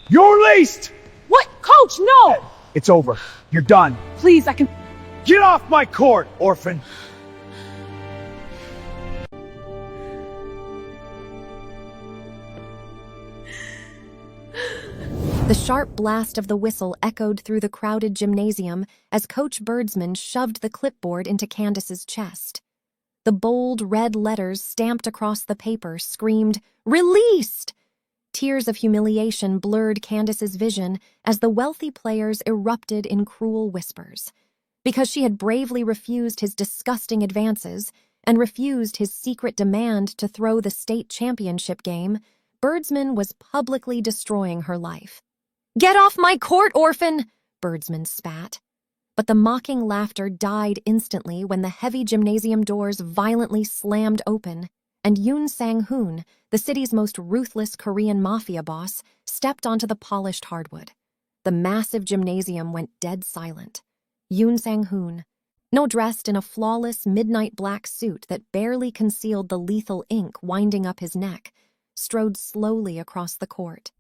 You're released! What? Coach, no! It's over. You're done. Please, I can... Get off my court, orphan! The sharp blast of the whistle echoed through the crowded gymnasium as Coach Birdsman shoved the clipboard into Candace's chest. The bold red letters stamped across the paper screamed, "Released!" Tears of humiliation blurred Candace's vision as the wealthy players erupted in cruel whispers. Because she had bravely refused his disgusting advances and refused his secret demand to throw the state championship game, Birdsman was publicly destroying her life. "Get off my court, orphan!" Birdsman spat. But the mocking laughter died instantly when the heavy gymnasium doors violently slammed open, and Yoon Sang-hoon, the city's most ruthless Korean mafia boss, stepped onto the polished hardwood. The massive gymnasium went dead silent. Yoon Sang-hoon, now dressed in a flawless midnight black suit that barely concealed the lethal ink winding up his neck, strode slowly across the court.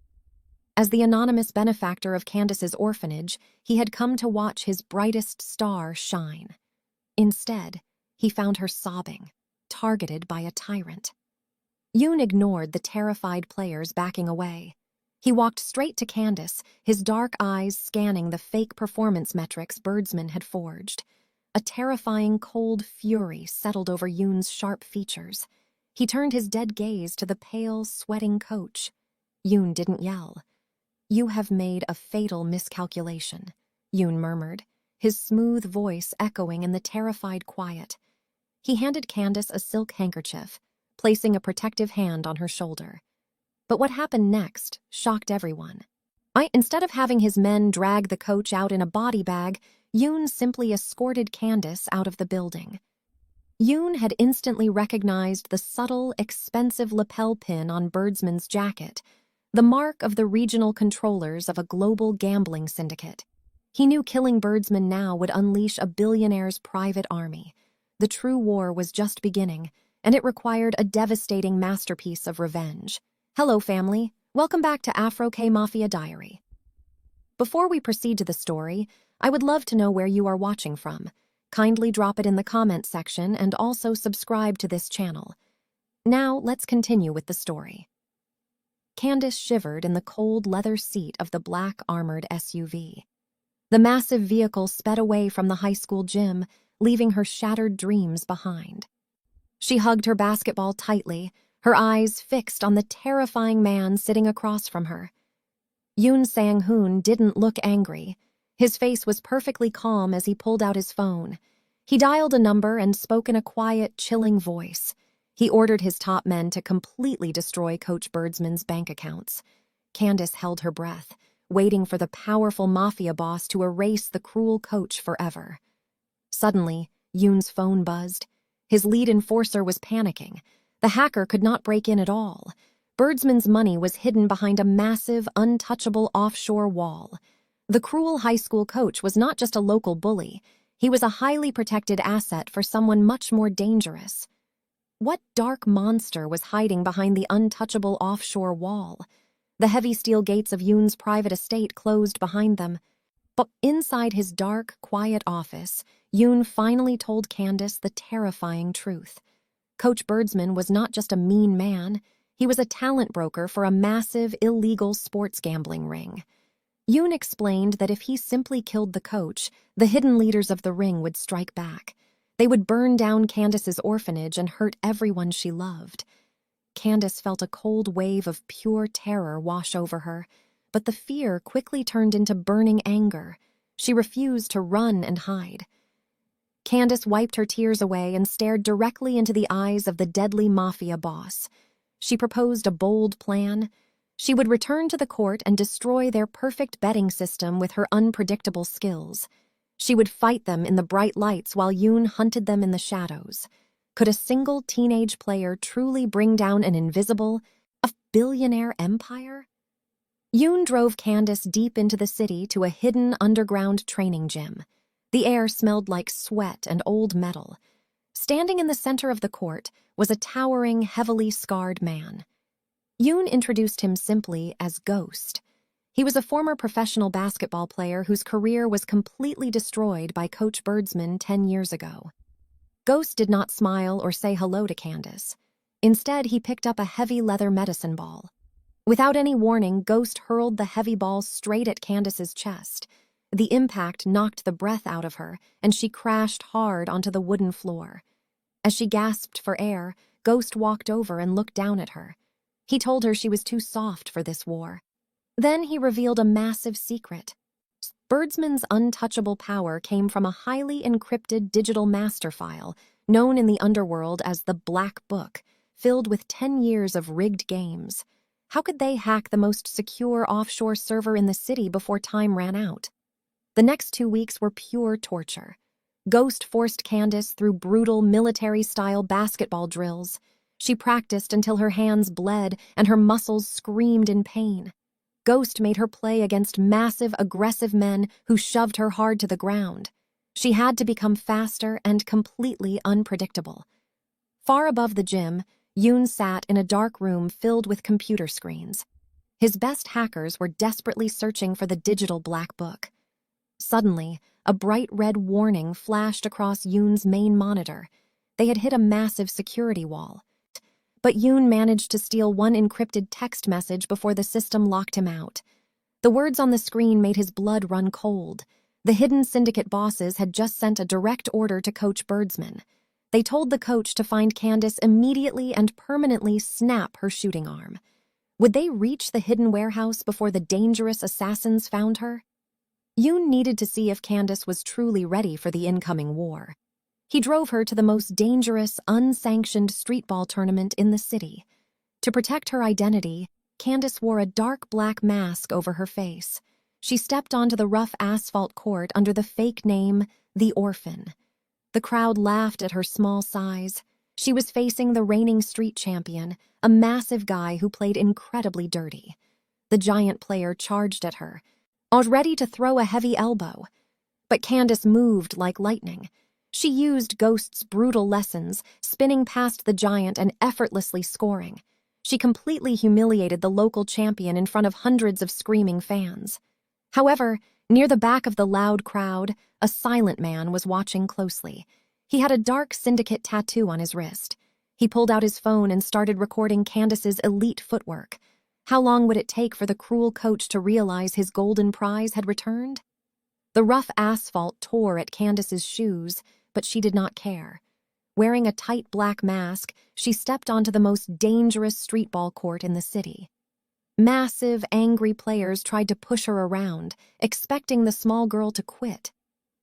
As the anonymous benefactor of Candace's orphanage, he had come to watch his brightest star shine. Instead, he found her sobbing, targeted by a tyrant. Yoon ignored the terrified players backing away. He walked straight to Candace, his dark eyes scanning the fake performance metrics Birdsman had forged. A terrifying cold fury settled over Yoon's sharp features. He turned his dead gaze to the pale, sweating coach. Yoon didn't yell. "You have made a fatal miscalculation," Yoon murmured, his smooth voice echoing in the terrified quiet. He handed Candace a silk handkerchief, placing a protective hand on her shoulder. But what happened next shocked everyone. Instead of having his men drag the coach out in a body bag, Yoon simply escorted Candace out of the building. Yoon had instantly recognized the subtle, expensive lapel pin on Birdsman's jacket, the mark of the regional controllers of a global gambling syndicate. He knew killing Birdsman now would unleash a billionaire's private army. The true war was just beginning, and it required a devastating masterpiece of revenge. Hello, family. Welcome back to Afro K Mafia Diary. Before we proceed to the story, I would love to know where you are watching from. Kindly drop it in the comments section and also subscribe to this channel. Now, let's continue with the story. Candace shivered in the cold leather seat of the black armored SUV. The massive vehicle sped away from the high school gym, leaving her shattered dreams behind. She hugged her basketball tightly, her eyes fixed on the terrifying man sitting across from her. Yoon Sang-hoon didn't look angry. His face was perfectly calm as he pulled out his phone. He dialed a number and spoke in a quiet, chilling voice. He ordered his top men to completely destroy Coach Birdsman's bank accounts. Candace held her breath, waiting for the powerful mafia boss to erase the cruel coach forever. Suddenly, Yoon's phone buzzed. His lead enforcer was panicking. The hacker could not break in at all. Birdsman's money was hidden behind a massive, untouchable offshore wall. The cruel high school coach was not just a local bully. He was a highly protected asset for someone much more dangerous. What dark monster was hiding behind the untouchable offshore wall? The heavy steel gates of Yoon's private estate closed behind them. But inside his dark, quiet office, Yoon finally told Candace the terrifying truth. Coach Birdsman was not just a mean man. He was a talent broker for a massive, illegal sports gambling ring. Yoon explained that if he simply killed the coach, the hidden leaders of the ring would strike back. They would burn down Candace's orphanage and hurt everyone she loved. Candace felt a cold wave of pure terror wash over her, but the fear quickly turned into burning anger. She refused to run and hide. Candace wiped her tears away and stared directly into the eyes of the deadly mafia boss. She proposed a bold plan. She would return to the court and destroy their perfect betting system with her unpredictable skills. She would fight them in the bright lights while Yoon hunted them in the shadows. Could a single teenage player truly bring down an invisible, a billionaire empire? Yoon drove Candace deep into the city to a hidden underground training gym. The air smelled like sweat and old metal. Standing in the center of the court was a towering, heavily scarred man. Yoon introduced him simply as Ghost. He was a former professional basketball player whose career was completely destroyed by Coach Birdsman 10 years ago. Ghost did not smile or say hello to Candace. Instead, he picked up a heavy leather medicine ball. Without any warning, Ghost hurled the heavy ball straight at Candace's chest. The impact knocked the breath out of her, and she crashed hard onto the wooden floor. As she gasped for air, Ghost walked over and looked down at her. He told her she was too soft for this war. Then he revealed a massive secret. Birdsman's untouchable power came from a highly encrypted digital master file, known in the underworld as the Black Book, filled with 10 years of rigged games. How could they hack the most secure offshore server in the city before time ran out? The next 2 weeks were pure torture. Ghost forced Candace through brutal military-style basketball drills. She practiced until her hands bled and her muscles screamed in pain. Ghost made her play against massive, aggressive men who shoved her hard to the ground. She had to become faster and completely unpredictable. Far above the gym, Yoon sat in a dark room filled with computer screens. His best hackers were desperately searching for the digital Black Book. Suddenly, a bright red warning flashed across Yoon's main monitor. They had hit a massive security wall. But Yoon managed to steal one encrypted text message before the system locked him out. The words on the screen made his blood run cold. The hidden syndicate bosses had just sent a direct order to Coach Birdsman. They told the coach to find Candace immediately and permanently snap her shooting arm. Would they reach the hidden warehouse before the dangerous assassins found her? Yoon needed to see if Candace was truly ready for the incoming war. He drove her to the most dangerous, unsanctioned streetball tournament in the city. To protect her identity, Candace wore a dark black mask over her face. She stepped onto the rough asphalt court under the fake name, The Orphan. The crowd laughed at her small size. She was facing the reigning street champion, a massive guy who played incredibly dirty. The giant player charged at her, all ready to throw a heavy elbow. But Candace moved like lightning. She used Ghost's brutal lessons, spinning past the giant and effortlessly scoring. She completely humiliated the local champion in front of hundreds of screaming fans. However, near the back of the loud crowd, a silent man was watching closely. He had a dark syndicate tattoo on his wrist. He pulled out his phone and started recording Candace's elite footwork. How long would it take for the cruel coach to realize his golden prize had returned? The rough asphalt tore at Candace's shoes, but she did not care. Wearing a tight black mask, she stepped onto the most dangerous streetball court in the city. Massive, angry players tried to push her around, expecting the small girl to quit.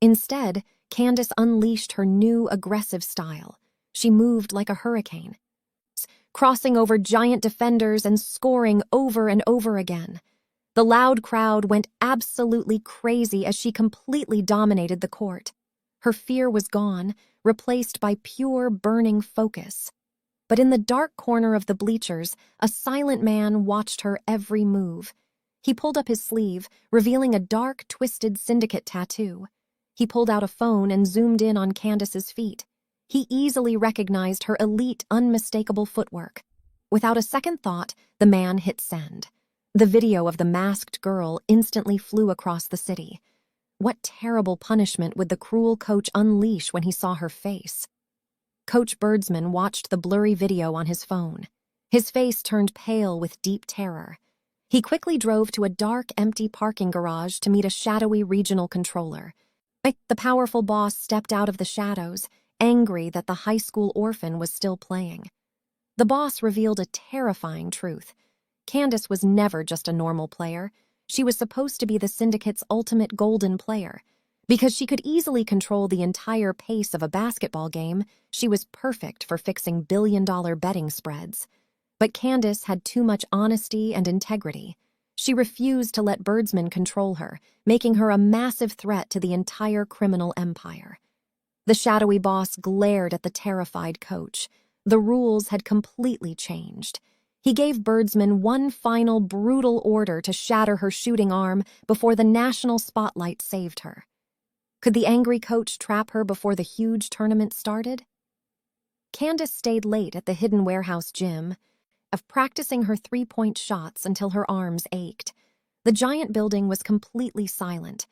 Instead, Candace unleashed her new aggressive style. She moved like a hurricane, crossing over giant defenders and scoring over and over again. The loud crowd went absolutely crazy as she completely dominated the court. Her fear was gone, replaced by pure, burning focus. But in the dark corner of the bleachers, a silent man watched her every move. He pulled up his sleeve, revealing a dark, twisted syndicate tattoo. He pulled out a phone and zoomed in on Candace's feet. He easily recognized her elite, unmistakable footwork. Without a second thought, the man hit send. The video of the masked girl instantly flew across the city. What terrible punishment would the cruel coach unleash when he saw her face? Coach Birdsman watched the blurry video on his phone. His face turned pale with deep terror. He quickly drove to a dark, empty parking garage to meet a shadowy regional controller. The powerful boss stepped out of the shadows, angry that the high school orphan was still playing. The boss revealed a terrifying truth. Candace was never just a normal player. She was supposed to be the syndicate's ultimate golden player. Because she could easily control the entire pace of a basketball game, she was perfect for fixing billion-dollar betting spreads. But Candace had too much honesty and integrity. She refused to let Birdsman control her, making her a massive threat to the entire criminal empire. The shadowy boss glared at the terrified coach. The rules had completely changed. He gave Birdsman one final brutal order to shatter her shooting arm before the national spotlight saved her. Could the angry coach trap her before the huge tournament started? Candace stayed late at the hidden warehouse gym, practicing her three-point shots until her arms ached. The giant building was completely silent.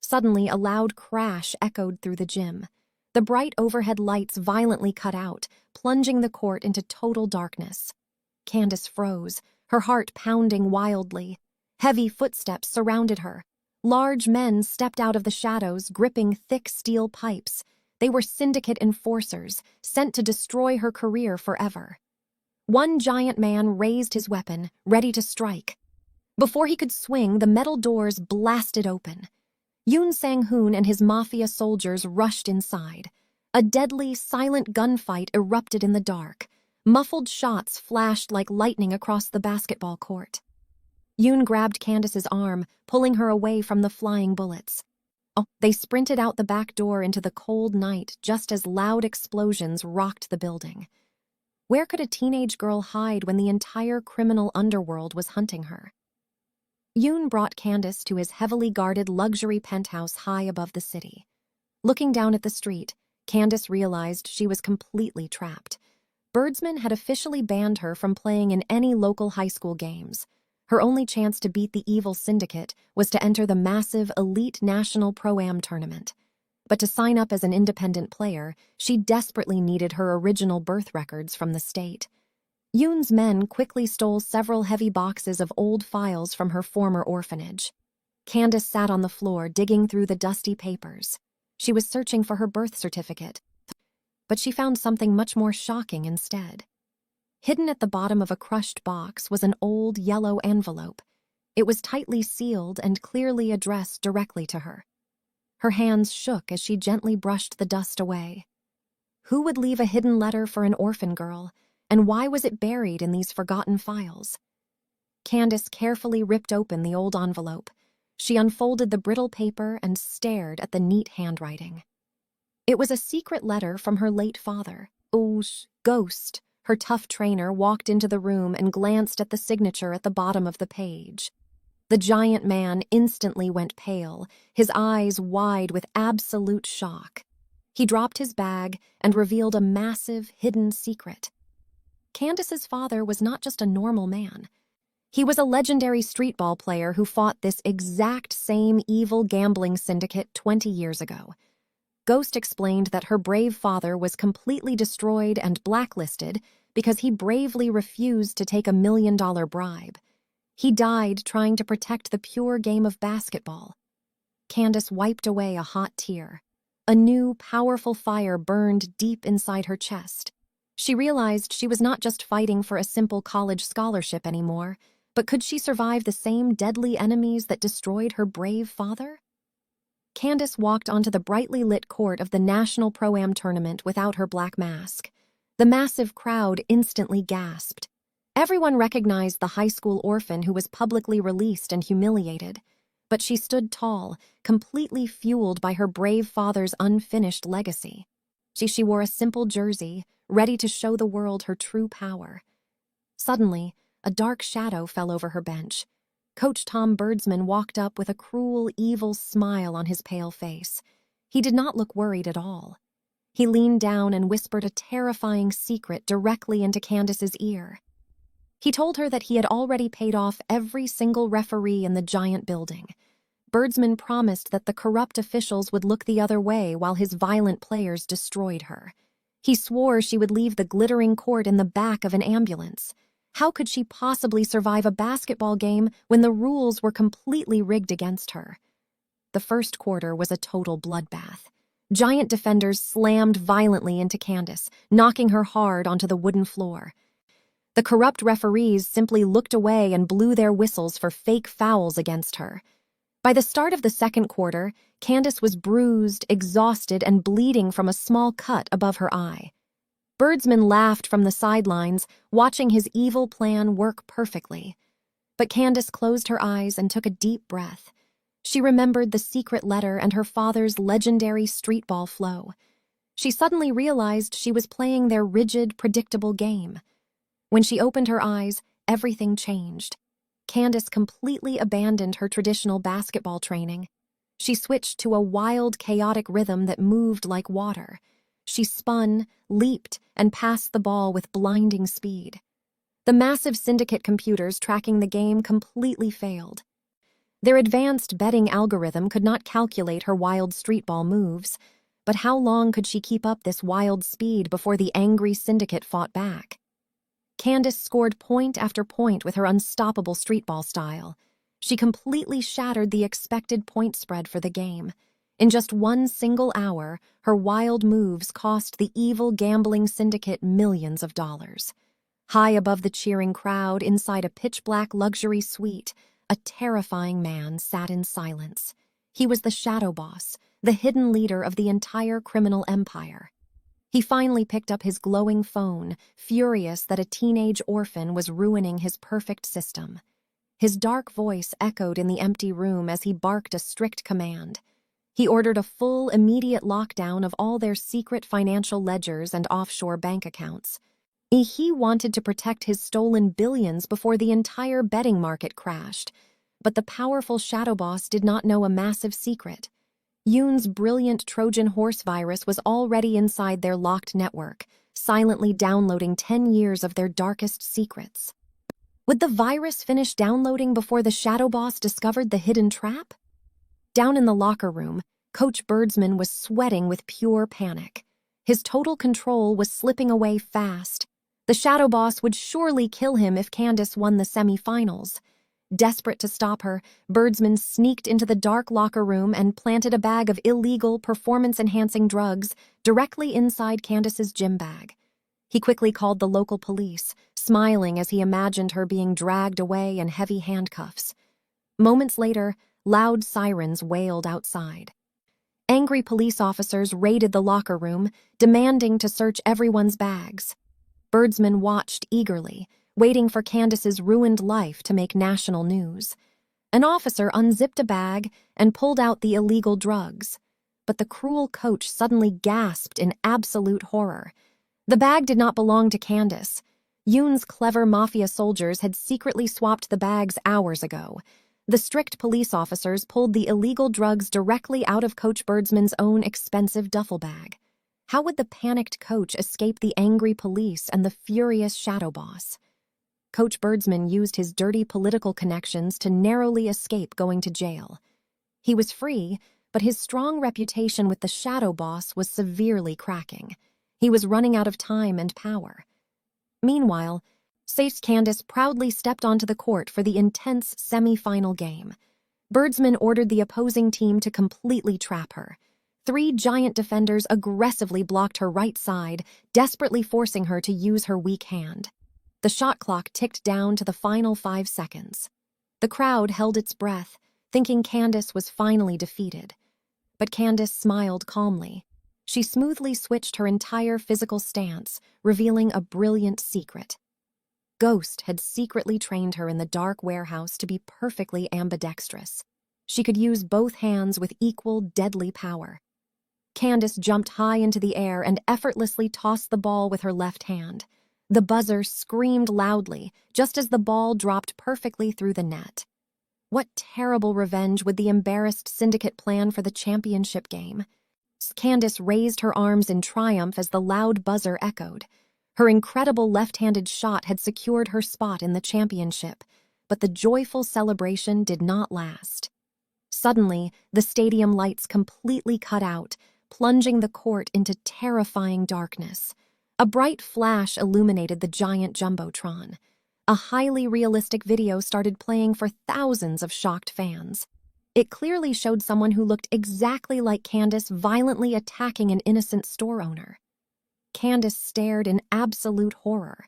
Suddenly, a loud crash echoed through the gym. The bright overhead lights violently cut out, plunging the court into total darkness. Candace froze, her heart pounding wildly. Heavy footsteps surrounded her. Large men stepped out of the shadows, gripping thick steel pipes. They were syndicate enforcers, sent to destroy her career forever. One giant man raised his weapon, ready to strike. Before he could swing, the metal doors blasted open. Yoon Sang-hoon and his mafia soldiers rushed inside. A deadly, silent gunfight erupted in the dark. Muffled shots flashed like lightning across the basketball court. Yoon grabbed Candace's arm, pulling her away from the flying bullets. They sprinted out the back door into the cold night just as loud explosions rocked the building. Where could a teenage girl hide when the entire criminal underworld was hunting her? Yoon brought Candace to his heavily guarded luxury penthouse high above the city. Looking down at the street, Candace realized she was completely trapped. Birdsman had officially banned her from playing in any local high school games. Her only chance to beat the evil syndicate was to enter the massive elite national pro-am tournament. But to sign up as an independent player, she desperately needed her original birth records from the state. Yoon's men quickly stole several heavy boxes of old files from her former orphanage. Candace sat on the floor, digging through the dusty papers. She was searching for her birth certificate, but she found something much more shocking instead. Hidden at the bottom of a crushed box was an old yellow envelope. It was tightly sealed and clearly addressed directly to her. Her hands shook as she gently brushed the dust away. Who would leave a hidden letter for an orphan girl? And why was it buried in these forgotten files? Candace carefully ripped open the old envelope. She unfolded the brittle paper and stared at the neat handwriting. It was a secret letter from her late father. Ghost, her tough trainer, walked into the room and glanced at the signature at the bottom of the page. The giant man instantly went pale, his eyes wide with absolute shock. He dropped his bag and revealed a massive, hidden secret. Candace's father was not just a normal man. He was a legendary streetball player who fought this exact same evil gambling syndicate 20 years ago. Ghost explained that her brave father was completely destroyed and blacklisted because he bravely refused to take $1 million bribe. He died trying to protect the pure game of basketball. Candace wiped away a hot tear. A new, powerful fire burned deep inside her chest. She realized she was not just fighting for a simple college scholarship anymore, but could she survive the same deadly enemies that destroyed her brave father? Candace walked onto the brightly lit court of the National Pro-Am tournament without her black mask. The massive crowd instantly gasped. Everyone recognized the high school orphan who was publicly released and humiliated. But she stood tall, completely fueled by her brave father's unfinished legacy. She wore a simple jersey, ready to show the world her true power. Suddenly, a dark shadow fell over her bench. Coach Tom Birdsman walked up with a cruel, evil smile on his pale face. He did not look worried at all. He leaned down and whispered a terrifying secret directly into Candace's ear. He told her that he had already paid off every single referee in the giant building. Birdsman promised that the corrupt officials would look the other way while his violent players destroyed her. He swore she would leave the glittering court in the back of an ambulance. How could she possibly survive a basketball game when the rules were completely rigged against her? The first quarter was a total bloodbath. Giant defenders slammed violently into Candace, knocking her hard onto the wooden floor. The corrupt referees simply looked away and blew their whistles for fake fouls against her. By the start of the second quarter, Candace was bruised, exhausted, and bleeding from a small cut above her eye. Birdsman laughed from the sidelines, watching his evil plan work perfectly. But Candace closed her eyes and took a deep breath. She remembered the secret letter and her father's legendary streetball flow. She suddenly realized she was playing their rigid, predictable game. When she opened her eyes, everything changed. Candace completely abandoned her traditional basketball training. She switched to a wild, chaotic rhythm that moved like water. She spun, leaped, and passed the ball with blinding speed. The massive syndicate computers tracking the game completely failed. Their advanced betting algorithm could not calculate her wild streetball moves, but how long could she keep up this wild speed before the angry syndicate fought back? Candace scored point after point with her unstoppable streetball style. She completely shattered the expected point spread for the game. In just one single hour, her wild moves cost the evil gambling syndicate millions of dollars. High above the cheering crowd, inside a pitch-black luxury suite, a terrifying man sat in silence. He was the shadow boss, the hidden leader of the entire criminal empire. He finally picked up his glowing phone, furious that a teenage orphan was ruining his perfect system. His dark voice echoed in the empty room as he barked a strict command. He ordered a full, immediate lockdown of all their secret financial ledgers and offshore bank accounts. He wanted to protect his stolen billions before the entire betting market crashed. But the powerful shadow boss did not know a massive secret. Yoon's brilliant Trojan horse virus was already inside their locked network, silently downloading 10 years of their darkest secrets. Would the virus finish downloading before the shadow boss discovered the hidden trap? Down in the locker room, Coach Birdsman was sweating with pure panic. His total control was slipping away fast. The shadow boss would surely kill him if Candace won the semi-finals. Desperate to stop her, Birdsman sneaked into the dark locker room and planted a bag of illegal, performance-enhancing drugs directly inside Candace's gym bag. He quickly called the local police, smiling as he imagined her being dragged away in heavy handcuffs. Moments later, loud sirens wailed outside. Angry police officers raided the locker room, demanding to search everyone's bags. Birdsman watched eagerly, waiting for Candace's ruined life to make national news. An officer unzipped a bag and pulled out the illegal drugs. But the cruel coach suddenly gasped in absolute horror. The bag did not belong to Candace. Yoon's clever mafia soldiers had secretly swapped the bags hours ago. The strict police officers pulled the illegal drugs directly out of Coach Birdsman's own expensive duffel bag. How would the panicked coach escape the angry police and the furious shadow boss? Coach Birdsman used his dirty political connections to narrowly escape going to jail. He was free, but his strong reputation with the shadow boss was severely cracking. He was running out of time and power. Meanwhile, Candace proudly stepped onto the court for the intense semi-final game. Birdsman ordered the opposing team to completely trap her. 3 giant defenders aggressively blocked her right side, desperately forcing her to use her weak hand. The shot clock ticked down to the final 5 seconds. The crowd held its breath, thinking Candace was finally defeated. But Candace smiled calmly. She smoothly switched her entire physical stance, revealing a brilliant secret. Ghost had secretly trained her in the dark warehouse to be perfectly ambidextrous. She could use both hands with equal deadly power. Candace jumped high into the air and effortlessly tossed the ball with her left hand. The buzzer screamed loudly, just as the ball dropped perfectly through the net. What terrible revenge would the embarrassed syndicate plan for the championship game? Candace raised her arms in triumph as the loud buzzer echoed. Her incredible left-handed shot had secured her spot in the championship, but the joyful celebration did not last. Suddenly, the stadium lights completely cut out, plunging the court into terrifying darkness. A bright flash illuminated the giant jumbotron. A highly realistic video started playing for thousands of shocked fans. It clearly showed someone who looked exactly like Candace violently attacking an innocent store owner. Candace stared in absolute horror.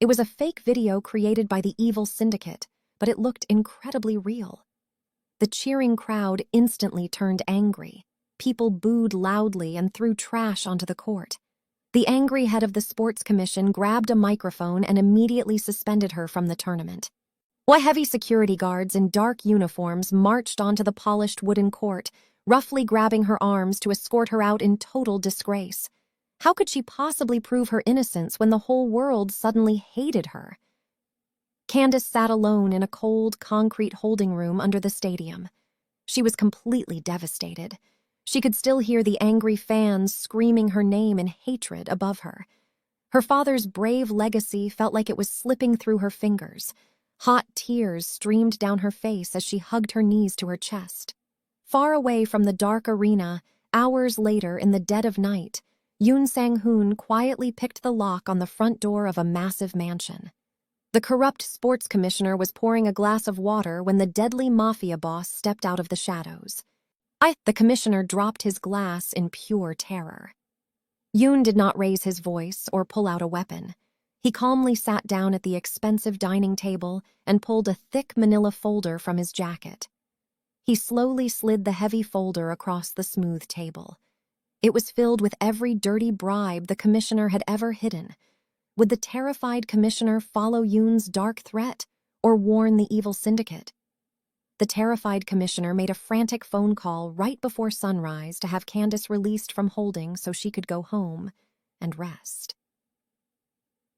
It was a fake video created by the evil syndicate, but it looked incredibly real. The cheering crowd instantly turned angry. People booed loudly and threw trash onto the court. The angry head of the sports commission grabbed a microphone and immediately suspended her from the tournament. Heavy security guards in dark uniforms marched onto the polished wooden court, roughly grabbing her arms to escort her out in total disgrace. How could she possibly prove her innocence when the whole world suddenly hated her? Candace sat alone in a cold, concrete holding room under the stadium. She was completely devastated. She could still hear the angry fans screaming her name in hatred above her. Her father's brave legacy felt like it was slipping through her fingers. Hot tears streamed down her face as she hugged her knees to her chest. Far away from the dark arena, hours later in the dead of night, Yoon Sang-hoon quietly picked the lock on the front door of a massive mansion. The corrupt sports commissioner was pouring a glass of water when the deadly mafia boss stepped out of the shadows. The commissioner dropped his glass in pure terror. Yoon did not raise his voice or pull out a weapon. He calmly sat down at the expensive dining table and pulled a thick manila folder from his jacket. He slowly slid the heavy folder across the smooth table. It was filled with every dirty bribe the commissioner had ever hidden. Would the terrified commissioner follow Yoon's dark threat or warn the evil syndicate? The terrified commissioner made a frantic phone call right before sunrise to have Candace released from holding so she could go home and rest.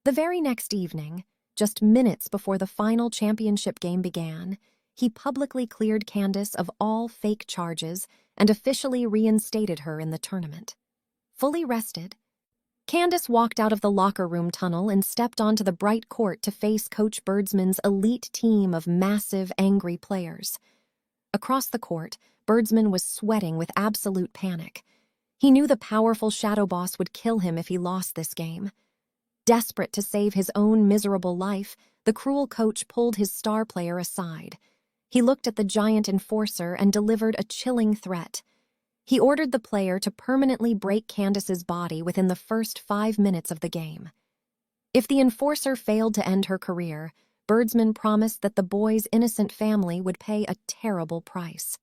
The very next evening, just minutes before the final championship game began, he publicly cleared Candace of all fake charges and officially reinstated her in the tournament. Fully rested, Candace walked out of the locker room tunnel and stepped onto the bright court to face Coach Birdsman's elite team of massive, angry players. Across the court, Birdsman was sweating with absolute panic. He knew the powerful shadow boss would kill him if he lost this game. Desperate to save his own miserable life, the cruel coach pulled his star player aside. He looked at the giant enforcer and delivered a chilling threat. He ordered the player to permanently break Candace's body within the first 5 minutes of the game. If the enforcer failed to end her career, Birdsman promised that the boy's innocent family would pay a terrible price.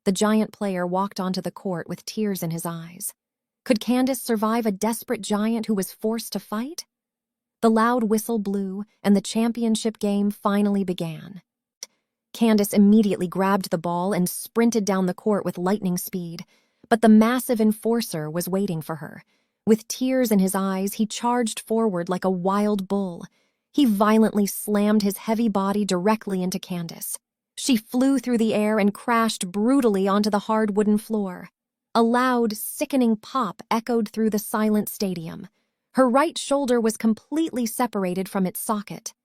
The giant player walked onto the court with tears in his eyes. Could Candace survive a desperate giant who was forced to fight? The loud whistle blew, and the championship game finally began. Candace immediately grabbed the ball and sprinted down the court with lightning speed, but the massive enforcer was waiting for her. With tears in his eyes, he charged forward like a wild bull. He violently slammed his heavy body directly into Candace. She flew through the air and crashed brutally onto the hard wooden floor. A loud, sickening pop echoed through the silent stadium. Her right shoulder was completely separated from its socket.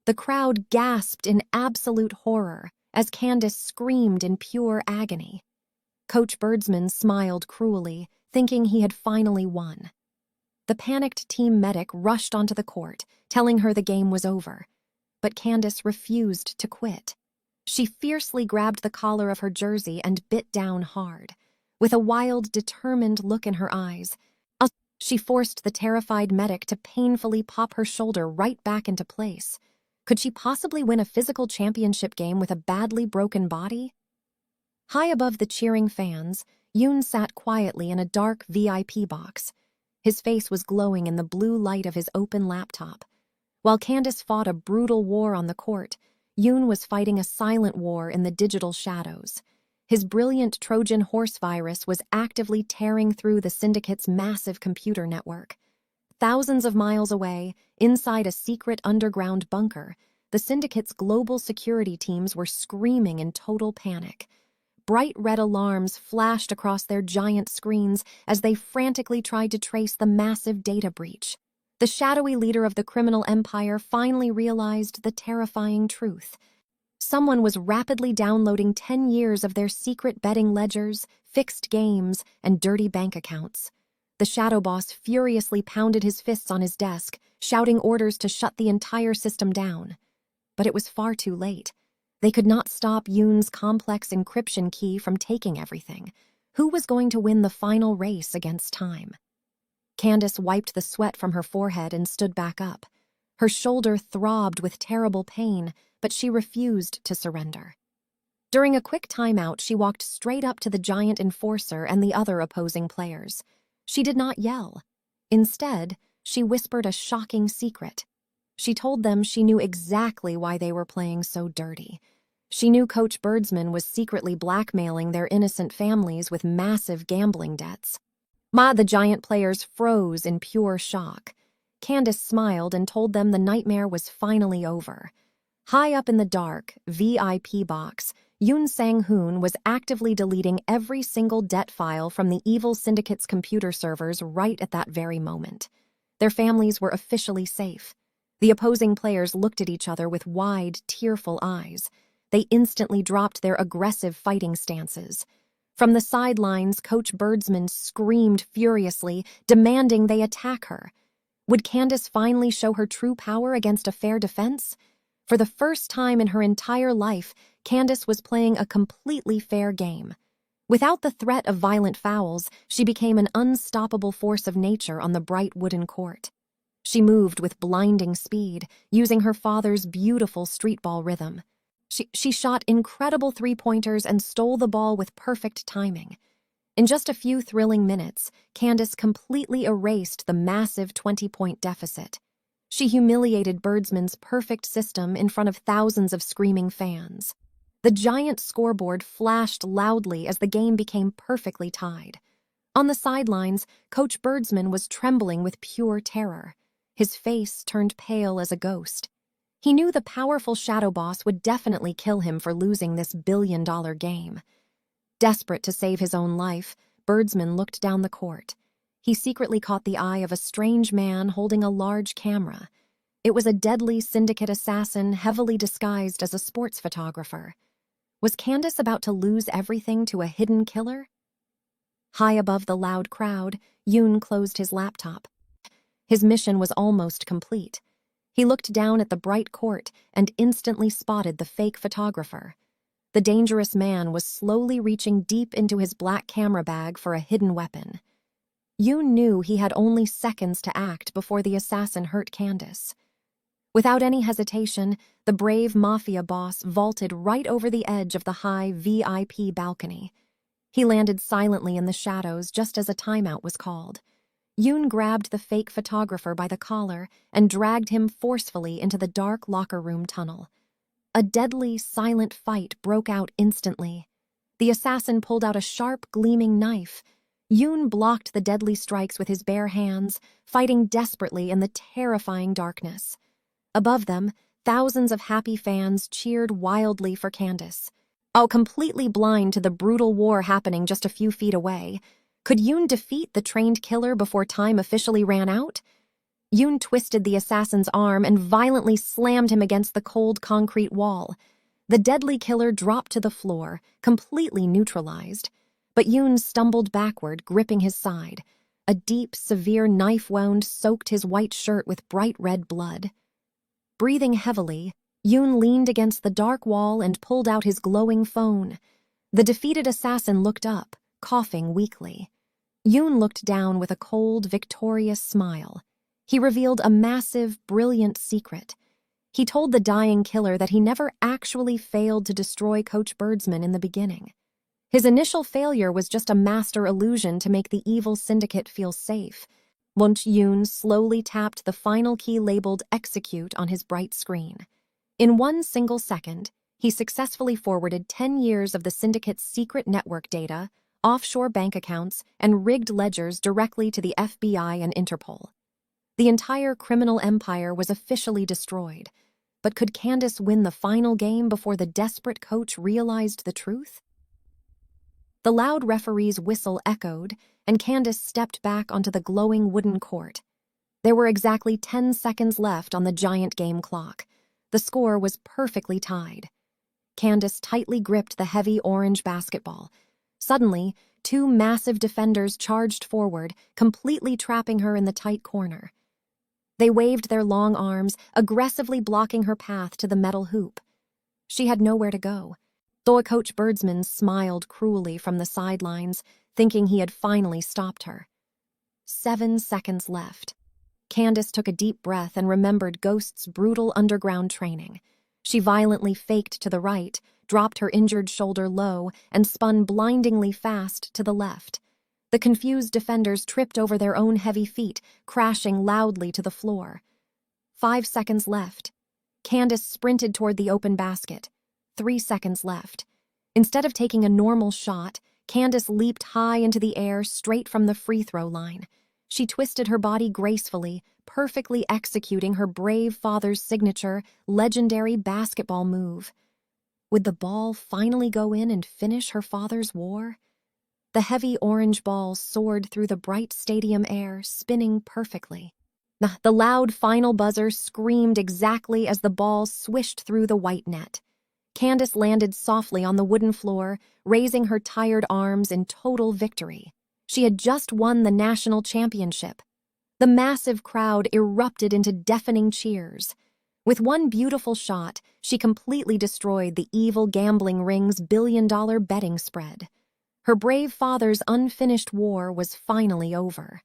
The crowd gasped in absolute horror as Candace screamed in pure agony. Coach Birdsman smiled cruelly, thinking he had finally won. The panicked team medic rushed onto the court, telling her the game was over. But Candace refused to quit. She fiercely grabbed the collar of her jersey and bit down hard. With a wild, determined look in her eyes, she forced the terrified medic to painfully pop her shoulder right back into place. Could she possibly win a physical championship game with a badly broken body? High above the cheering fans, Yoon sat quietly in a dark VIP box. His face was glowing in the blue light of his open laptop. While Candace fought a brutal war on the court, Yoon was fighting a silent war in the digital shadows. His brilliant Trojan horse virus was actively tearing through the syndicate's massive computer network. Thousands of miles away, inside a secret underground bunker, the syndicate's global security teams were screaming in total panic. Bright red alarms flashed across their giant screens as they frantically tried to trace the massive data breach. The shadowy leader of the criminal empire finally realized the terrifying truth. Someone was rapidly downloading 10 years of their secret betting ledgers, fixed games, and dirty bank accounts. The shadow boss furiously pounded his fists on his desk, shouting orders to shut the entire system down. But it was far too late. They could not stop Yoon's complex encryption key from taking everything. Who was going to win the final race against time? Candace wiped the sweat from her forehead and stood back up. Her shoulder throbbed with terrible pain, but she refused to surrender. During a quick timeout, she walked straight up to the giant enforcer and the other opposing players. She did not yell. Instead, she whispered a shocking secret. She told them she knew exactly why they were playing so dirty. She knew Coach Birdsman was secretly blackmailing their innocent families with massive gambling debts. The giant players froze in pure shock. Candace smiled and told them the nightmare was finally over. High up in the dark, VIP box, Yoon Sang-hoon was actively deleting every single debt file from the evil syndicate's computer servers right at that very moment. Their families were officially safe. The opposing players looked at each other with wide, tearful eyes. They instantly dropped their aggressive fighting stances. From the sidelines, Coach Birdsman screamed furiously, demanding they attack her. Would Candace finally show her true power against a fair defense? For the first time in her entire life, Candace was playing a completely fair game. Without the threat of violent fouls, she became an unstoppable force of nature on the bright wooden court. She moved with blinding speed, using her father's beautiful streetball rhythm. She shot incredible three-pointers and stole the ball with perfect timing. In just a few thrilling minutes, Candace completely erased the massive 20-point deficit. She humiliated Birdsman's perfect system in front of thousands of screaming fans. The giant scoreboard flashed loudly as the game became perfectly tied. On the sidelines, Coach Birdsman was trembling with pure terror. His face turned pale as a ghost. He knew the powerful shadow boss would definitely kill him for losing this billion-dollar game. Desperate to save his own life, Birdsman looked down the court. He secretly caught the eye of a strange man holding a large camera. It was a deadly syndicate assassin heavily disguised as a sports photographer. Was Candace about to lose everything to a hidden killer? High above the loud crowd, Yoon closed his laptop. His mission was almost complete. He looked down at the bright court and instantly spotted the fake photographer. The dangerous man was slowly reaching deep into his black camera bag for a hidden weapon. Yoon knew he had only seconds to act before the assassin hurt Candace. Without any hesitation, the brave mafia boss vaulted right over the edge of the high VIP balcony. He landed silently in the shadows just as a timeout was called. Yoon grabbed the fake photographer by the collar and dragged him forcefully into the dark locker room tunnel. A deadly, silent fight broke out instantly. The assassin pulled out a sharp, gleaming knife. Yoon blocked the deadly strikes with his bare hands, fighting desperately in the terrifying darkness. Above them, thousands of happy fans cheered wildly for Candace. Completely blind to the brutal war happening just a few feet away, could Yoon defeat the trained killer before time officially ran out? Yoon twisted the assassin's arm and violently slammed him against the cold concrete wall. The deadly killer dropped to the floor, completely neutralized. But Yoon stumbled backward, gripping his side. A deep, severe knife wound soaked his white shirt with bright red blood. Breathing heavily, Yoon leaned against the dark wall and pulled out his glowing phone. The defeated assassin looked up, coughing weakly. Yoon looked down with a cold, victorious smile. He revealed a massive, brilliant secret. He told the dying killer that he never actually failed to destroy Coach Birdsman in the beginning. His initial failure was just a master illusion to make the evil syndicate feel safe. Yoon slowly tapped the final key labeled Execute on his bright screen. In one single second, he successfully forwarded 10 years of the syndicate's secret network data, offshore bank accounts, and rigged ledgers directly to the FBI and Interpol. The entire criminal empire was officially destroyed. But could Candace win the final game before the desperate coach realized the truth? The loud referee's whistle echoed, and Candace stepped back onto the glowing wooden court. There were exactly 10 seconds left on the giant game clock. The score was perfectly tied. Candace tightly gripped the heavy orange basketball. Suddenly, two massive defenders charged forward, completely trapping her in the tight corner. They waved their long arms, aggressively blocking her path to the metal hoop. She had nowhere to go. Though Coach Birdsman smiled cruelly from the sidelines, thinking he had finally stopped her. 7 seconds left. Candace took a deep breath and remembered Ghost's brutal underground training. She violently faked to the right, dropped her injured shoulder low, and spun blindingly fast to the left. The confused defenders tripped over their own heavy feet, crashing loudly to the floor. 5 seconds left. Candace sprinted toward the open basket. 3 seconds left. Instead of taking a normal shot, Candace leaped high into the air straight from the free throw line. She twisted her body gracefully, perfectly executing her brave father's signature, legendary basketball move. Would the ball finally go in and finish her father's war? The heavy orange ball soared through the bright stadium air, spinning perfectly. The loud final buzzer screamed exactly as the ball swished through the white net. Candace landed softly on the wooden floor, raising her tired arms in total victory. She had just won the national championship. The massive crowd erupted into deafening cheers. With one beautiful shot, she completely destroyed the evil gambling ring's billion-dollar betting spread. Her brave father's unfinished war was finally over.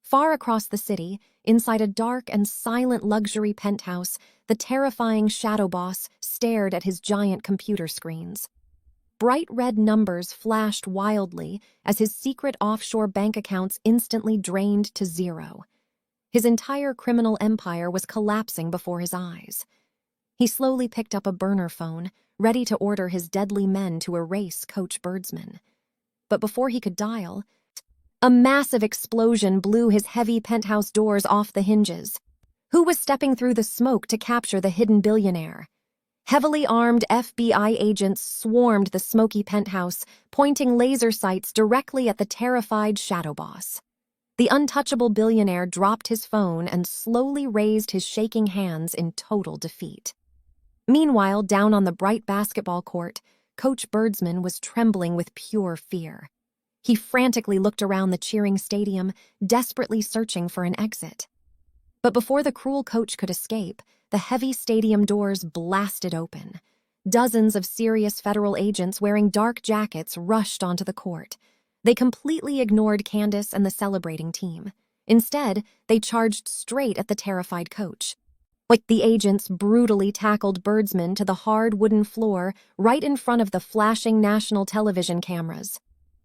Far across the city, inside a dark and silent luxury penthouse, the terrifying shadow boss stared at his giant computer screens. Bright red numbers flashed wildly as his secret offshore bank accounts instantly drained to zero. His entire criminal empire was collapsing before his eyes. He slowly picked up a burner phone, ready to order his deadly men to erase Coach Birdsman. But before he could dial, a massive explosion blew his heavy penthouse doors off the hinges. Who was stepping through the smoke to capture the hidden billionaire? Heavily armed FBI agents swarmed the smoky penthouse, pointing laser sights directly at the terrified shadow boss. The untouchable billionaire dropped his phone and slowly raised his shaking hands in total defeat. Meanwhile, down on the bright basketball court, Coach Birdsman was trembling with pure fear. He frantically looked around the cheering stadium, desperately searching for an exit. But before the cruel coach could escape, the heavy stadium doors blasted open. Dozens of serious federal agents wearing dark jackets rushed onto the court. They completely ignored Candace and the celebrating team. Instead, they charged straight at the terrified coach. The agents brutally tackled Birdsman to the hard wooden floor right in front of the flashing national television cameras.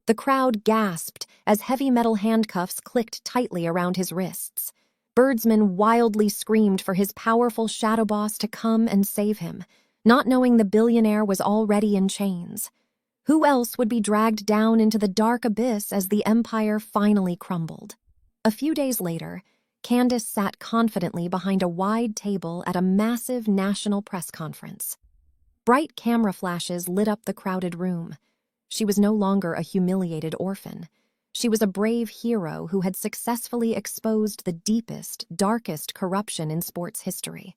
The crowd gasped as heavy metal handcuffs clicked tightly around his wrists. Birdsman wildly screamed for his powerful shadow boss to come and save him, not knowing the billionaire was already in chains. Who else would be dragged down into the dark abyss as the empire finally crumbled? A few days later, Candace sat confidently behind a wide table at a massive national press conference. Bright camera flashes lit up the crowded room. She was no longer a humiliated orphan. She was a brave hero who had successfully exposed the deepest, darkest corruption in sports history.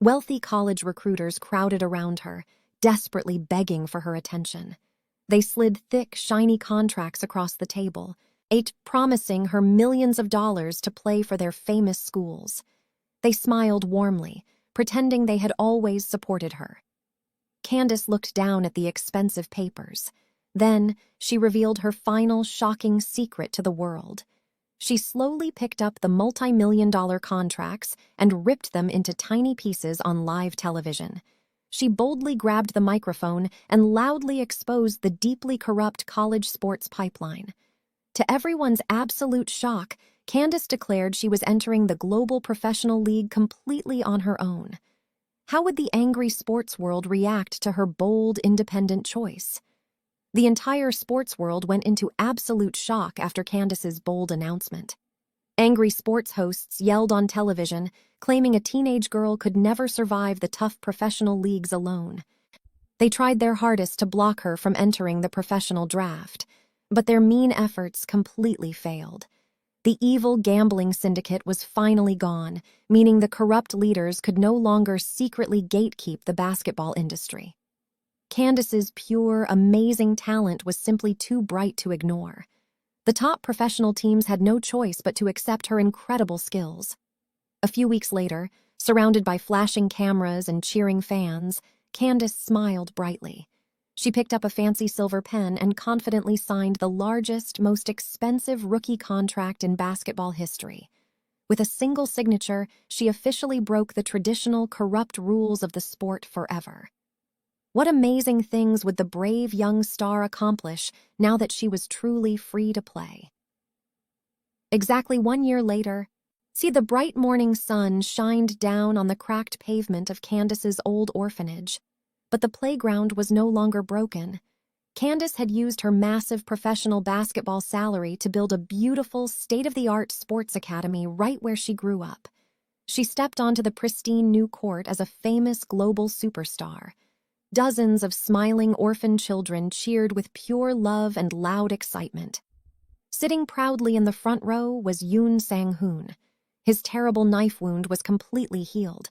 Wealthy college recruiters crowded around her, desperately begging for her attention. They slid thick, shiny contracts across the table, promising her millions of dollars to play for their famous schools. They smiled warmly, pretending they had always supported her. Candace looked down at the expensive papers. Then, she revealed her final shocking secret to the world. She slowly picked up the multi-million-dollar contracts and ripped them into tiny pieces on live television. She boldly grabbed the microphone and loudly exposed the deeply corrupt college sports pipeline. To everyone's absolute shock, Candace declared she was entering the global professional league completely on her own. How would the angry sports world react to her bold, independent choice? The entire sports world went into absolute shock after Candace's bold announcement. Angry sports hosts yelled on television, claiming a teenage girl could never survive the tough professional leagues alone. They tried their hardest to block her from entering the professional draft, but their mean efforts completely failed. The evil gambling syndicate was finally gone, meaning the corrupt leaders could no longer secretly gatekeep the basketball industry. Candace's pure, amazing talent was simply too bright to ignore. The top professional teams had no choice but to accept her incredible skills. A few weeks later, surrounded by flashing cameras and cheering fans, Candace smiled brightly. She picked up a fancy silver pen and confidently signed the largest, most expensive rookie contract in basketball history. With a single signature, she officially broke the traditional, corrupt rules of the sport forever. What amazing things would the brave young star accomplish now that she was truly free to play? Exactly 1 year later, the bright morning sun shined down on the cracked pavement of Candace's old orphanage. But the playground was no longer broken. Candace had used her massive professional basketball salary to build a beautiful, state-of-the-art sports academy right where she grew up. She stepped onto the pristine new court as a famous global superstar. Dozens of smiling orphan children cheered with pure love and loud excitement. Sitting proudly in the front row was Yoon Sang-hoon. His terrible knife wound was completely healed.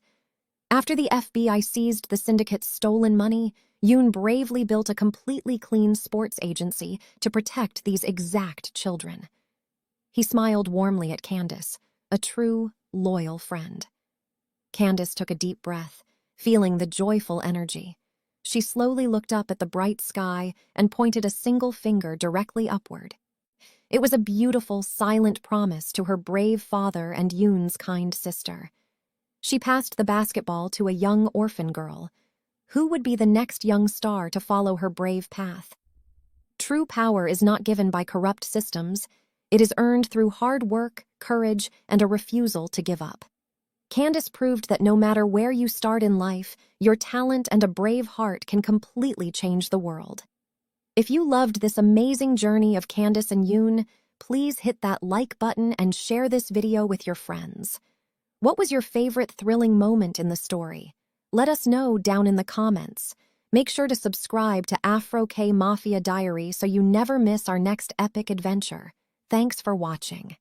After the FBI seized the syndicate's stolen money, Yoon bravely built a completely clean sports agency to protect these exact children. He smiled warmly at Candace, a true, loyal friend. Candace took a deep breath, feeling the joyful energy. She slowly looked up at the bright sky and pointed a single finger directly upward. It was a beautiful, silent promise to her brave father and Yoon's kind sister. She passed the basketball to a young orphan girl. Who would be the next young star to follow her brave path? True power is not given by corrupt systems. It is earned through hard work, courage, and a refusal to give up. Candace proved that no matter where you start in life, your talent and a brave heart can completely change the world. If you loved this amazing journey of Candace and Yoon, please hit that like button and share this video with your friends. What was your favorite thrilling moment in the story? Let us know down in the comments. Make sure to subscribe to Afro K Mafia Diary so you never miss our next epic adventure. Thanks for watching.